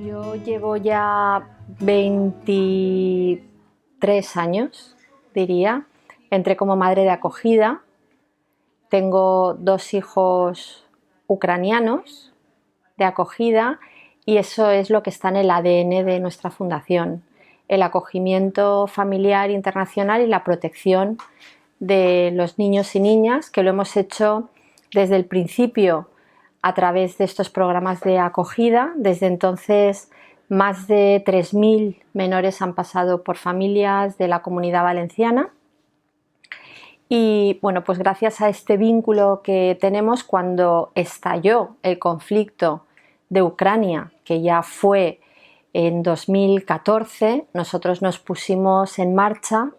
Yo llevo ya 23 años, diría. Entré como madre de acogida. Tengo 2 hijos ucranianos de acogida y eso es lo que está en el ADN de nuestra fundación: el acogimiento familiar internacional y la protección de los niños y niñas, que lo hemos hecho desde el principio a través de estos programas de acogida. Desde entonces, más de 3.000 menores han pasado por familias de la Comunidad Valenciana. Y bueno, pues gracias a este vínculo que tenemos, cuando estalló el conflicto de Ucrania, que ya fue en 2014, nosotros nos pusimos en marcha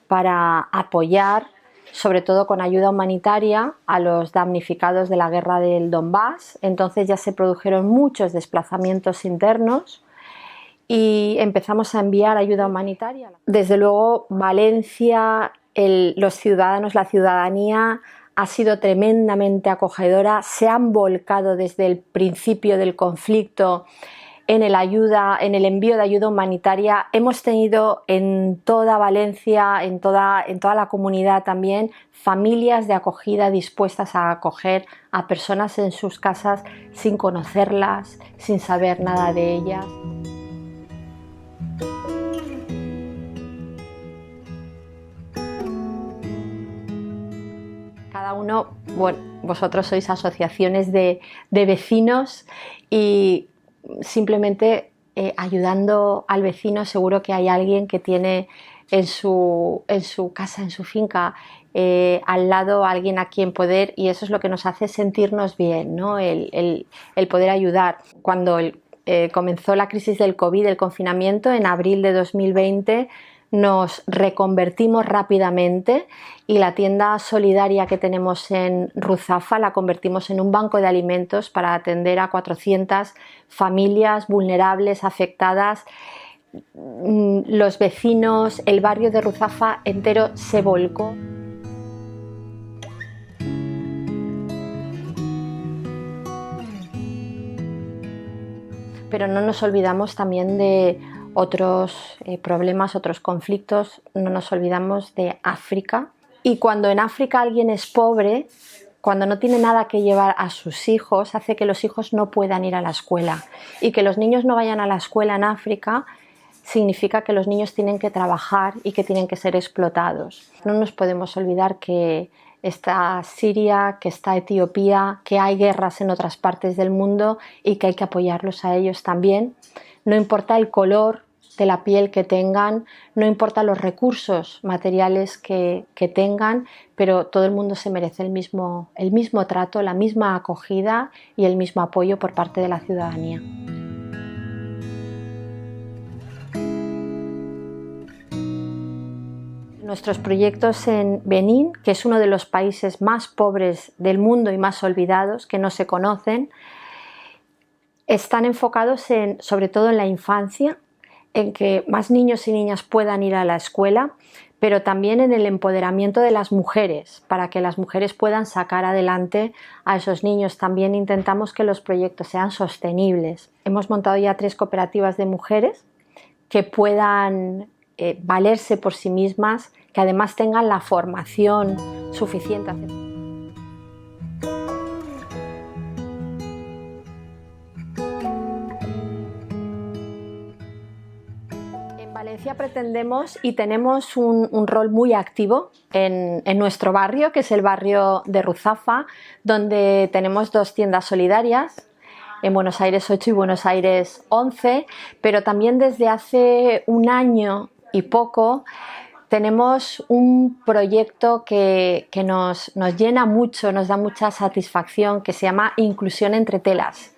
para apoyar, sobre todo con ayuda humanitaria, a los damnificados de la guerra del Donbass. Entonces ya se produjeron muchos desplazamientos internos y empezamos a enviar ayuda humanitaria. Desde luego, Valencia, los ciudadanos, la ciudadanía ha sido tremendamente acogedora, se han volcado desde el principio del conflicto en el envío de ayuda humanitaria. Hemos tenido en toda Valencia, en toda la comunidad también, familias de acogida dispuestas a acoger a personas en sus casas sin conocerlas, sin saber nada de ellas. Cada uno, bueno, vosotros sois asociaciones de vecinos y simplemente ayudando al vecino, seguro que hay alguien que tiene en su casa, en su finca, al lado alguien a quien poder, y eso es lo que nos hace sentirnos bien, ¿no? El poder ayudar. Cuando comenzó la crisis del COVID, el confinamiento, en abril de 2020, nos reconvertimos rápidamente y la tienda solidaria que tenemos en Ruzafa la convertimos en un banco de alimentos para atender a 400 familias vulnerables, afectadas. Los vecinos, el barrio de Ruzafa entero se volcó. Pero no nos olvidamos también de otros problemas, otros conflictos. No nos olvidamos de África. Y cuando en África alguien es pobre, cuando no tiene nada que llevar a sus hijos, hace que los hijos no puedan ir a la escuela. Y que los niños no vayan a la escuela en África significa que los niños tienen que trabajar y que tienen que ser explotados. No nos podemos olvidar que está Siria, que está Etiopía, que hay guerras en otras partes del mundo y que hay que apoyarlos a ellos también. No importa el color de la piel que tengan, no importa los recursos materiales que tengan, pero todo el mundo se merece el mismo trato, la misma acogida y el mismo apoyo por parte de la ciudadanía. Nuestros proyectos en Benín, que es uno de los países más pobres del mundo y más olvidados, que no se conocen, están enfocados sobre todo en la infancia, en que más niños y niñas puedan ir a la escuela, pero también en el empoderamiento de las mujeres, para que las mujeres puedan sacar adelante a esos niños. También intentamos que los proyectos sean sostenibles. Hemos montado ya 3 cooperativas de mujeres que puedan valerse por sí mismas, que además tengan la formación suficiente. En Valencia pretendemos y tenemos un rol muy activo en nuestro barrio, que es el barrio de Ruzafa, donde tenemos 2 tiendas solidarias, en Buenos Aires 8 y Buenos Aires 11, pero también desde hace un año y poco tenemos un proyecto que nos llena mucho, nos da mucha satisfacción, que se llama Inclusión entre telas.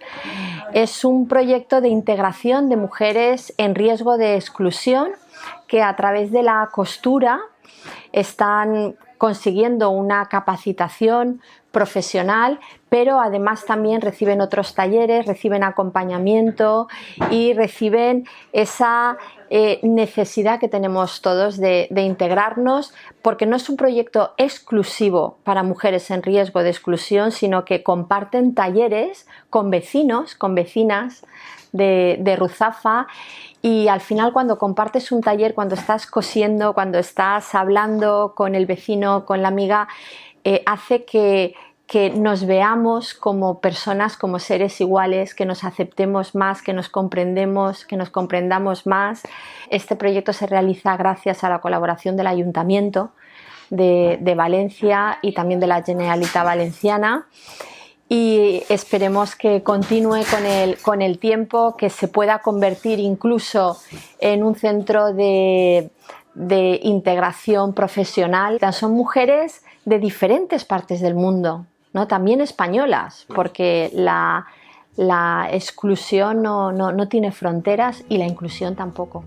Es un proyecto de integración de mujeres en riesgo de exclusión, que a través de la costura están consiguiendo una capacitación profesional, pero además también reciben otros talleres, reciben acompañamiento y reciben esa necesidad que tenemos todos de integrarnos, porque no es un proyecto exclusivo para mujeres en riesgo de exclusión, sino que comparten talleres con vecinos, con vecinas de Ruzafa. Y al final, cuando compartes un taller, cuando estás cosiendo, cuando estás hablando con el vecino, con la amiga, hace que nos veamos como personas, como seres iguales, que nos aceptemos más, que nos comprendamos más. Este proyecto se realiza gracias a la colaboración del Ayuntamiento de Valencia y también de la Generalitat Valenciana. Y esperemos que continúe con el tiempo, que se pueda convertir incluso en un centro de integración profesional. Son mujeres de diferentes partes del mundo, ¿no? También españolas, porque la exclusión no tiene fronteras y la inclusión tampoco.